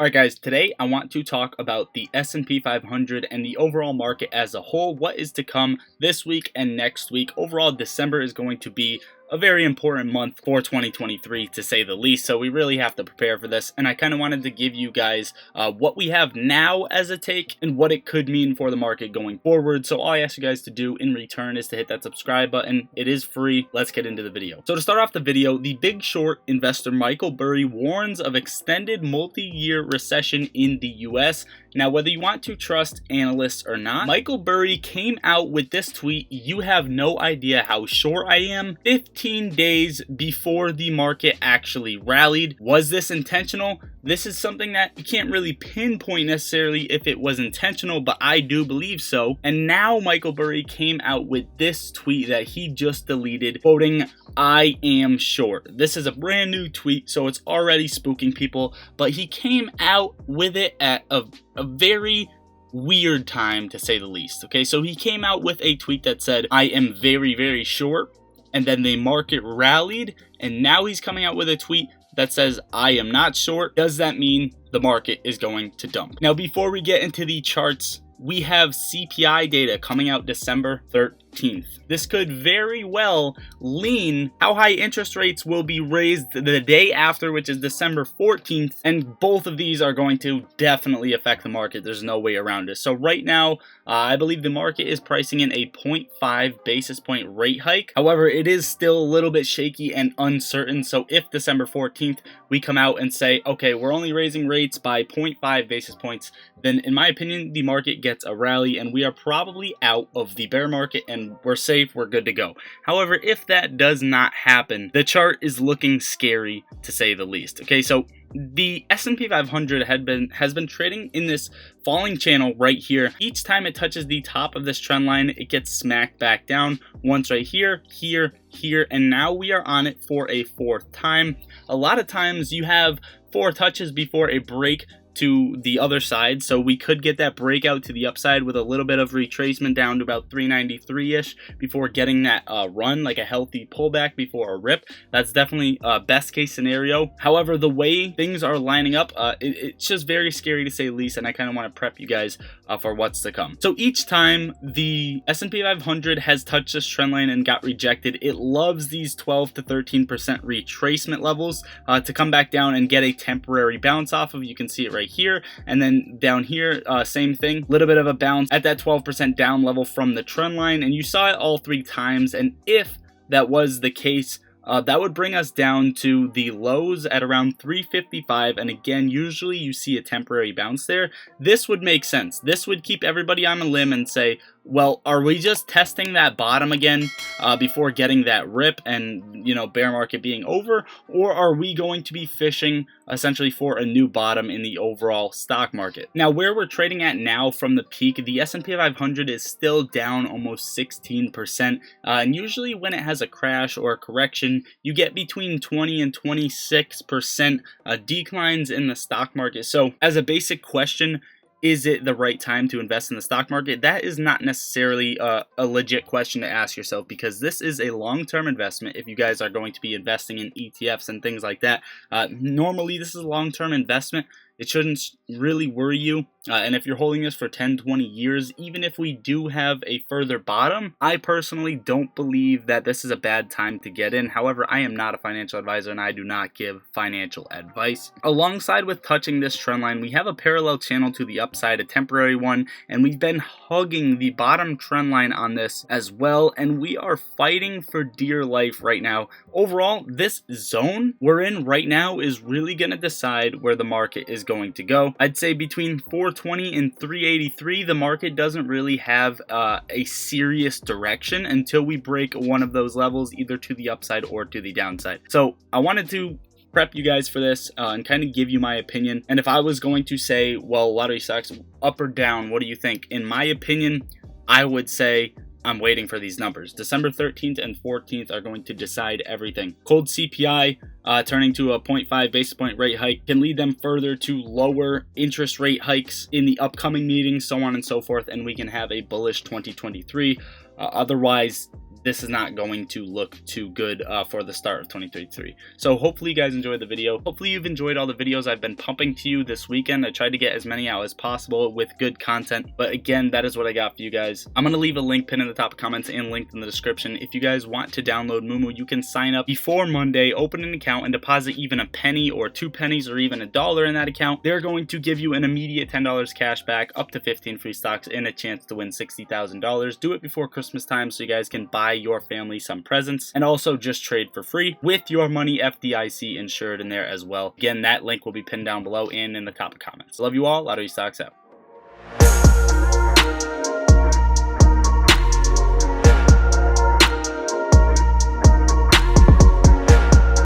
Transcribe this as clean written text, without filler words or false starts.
Alright guys, today I want to talk about the S&P 500 and the overall market as a whole, what is to come this week and next week. Overall, December is going to be a very important month for 2023 to say the least, so we really have to prepare for this, and I kind of wanted to give you guys what we have now as a take and what it could mean for the market going forward. So all I ask you guys to do in return is to hit that subscribe button. It is free. Let's get into the video. So to start off the video, the Big Short investor Michael Burry warns of extended multi-year recession in the US. Now, whether you want to trust analysts or not, Michael Burry came out with this tweet: "You have no idea how short I am," 15 days before the market actually rallied. Was this intentional? This is something that you can't really pinpoint necessarily if it was intentional, but I do believe so. And now Michael Burry came out with this tweet that he just deleted, quoting, "I am short." This is a brand new tweet, so it's already spooking people, but he came out with it at a very weird time, to say the least. Okay, so he came out with a tweet that said, "I am very, very short," and then the market rallied, and now he's coming out with a tweet that says, "I am not short." Does that mean the market is going to dump? Now, before we get into the charts, we have CPI data coming out December 13th. This could very well lean how high interest rates will be raised the day after, which is December 14th, and both of these are going to definitely affect the market. There's no way around it. So right now, I believe the market is pricing in a 0.5 basis point rate hike. However, it is still a little bit shaky and uncertain. So if December 14th we come out and say, okay, we're only raising rates by 0.5 basis points, then in my opinion, the market gets a rally and we are probably out of the bear market and we're safe, we're good to go. However, if that does not happen, the chart is looking scary, to say the least. Okay, so the S&P 500 has been trading in this falling channel right here. Each time it touches the top of this trend line, it gets smacked back down. Once right here, here, and now we are on it for a fourth time. A lot of times you have 4 touches before a break to the other side, so we could get that breakout to the upside with a little bit of retracement down to about 393-ish before getting that run, like a healthy pullback before a rip. That's definitely best case scenario. However, the way things are lining up, it's just very scary, to say the least, and I kind of want to prep you guys for what's to come. So each time the S&P 500 has touched this trend line and got rejected, it loves these 12 to 13% retracement levels to come back down and get a temporary bounce off of. You can see it right here, and then down here, same thing, little bit of a bounce at that 12% down level from the trend line, and you saw it all 3 times. And if that was the case, that would bring us down to the lows at around 355, and again, usually you see a temporary bounce there. This would make sense. This would keep everybody on a limb and say, well, are we just testing that bottom again before getting that rip and, you know, bear market being over? Or are we going to be fishing essentially for a new bottom in the overall stock market? Now, where we're trading at now from the peak, the S&P 500 is still down almost 16%. And usually when it has a crash or a correction, you get between 20 and 26% declines in the stock market. So as a basic question, is it the right time to invest in the stock market? That is not necessarily a legit question to ask yourself, because this is a long-term investment. If you guys are going to be investing in ETFs and things like that, normally this is a long-term investment. It shouldn't really worry you. And if you're holding this for 10, 20 years, even if we do have a further bottom, I personally don't believe that this is a bad time to get in. However, I am not a financial advisor and I do not give financial advice. Alongside with touching this trend line, we have a parallel channel to the upside, a temporary one, and we've been hugging the bottom trend line on this as well, and we are fighting for dear life right now. Overall, this zone we're in right now is really going to decide where the market is going to go. I'd say between 420 and 383, the market doesn't really have a serious direction until we break one of those levels, either to the upside or to the downside. So I wanted to prep you guys for this and kind of give you my opinion. And if I was going to say, well, lottery stocks up or down, what do you think? In my opinion, I would say I'm waiting for these numbers. December 13th and 14th are going to decide everything. Cold CPI turning to a 0.5 basis point rate hike can lead them further to lower interest rate hikes in the upcoming meetings, so on and so forth, and we can have a bullish 2023. Otherwise, this is not going to look too good for the start of 2023. So hopefully you guys enjoyed the video. Hopefully you've enjoyed all the videos I've been pumping to you this weekend. I tried to get as many out as possible with good content, but again, that is what I got for you guys. I'm going to leave a link pinned in the top comments and linked in the description. If you guys want to download Moomoo, you can sign up before Monday, open an account, and deposit even a penny or 2 pennies or even $1 in that account. They're going to give you an immediate $10 cash back, up to 15 free stocks, and a chance to win $60,000. Do it before Christmas time so you guys can buy your family some presents, and also just trade for free with your money FDIC insured in there as well. Again, that link will be pinned down below and in the top comments. Love you all. Lottery Stocks out.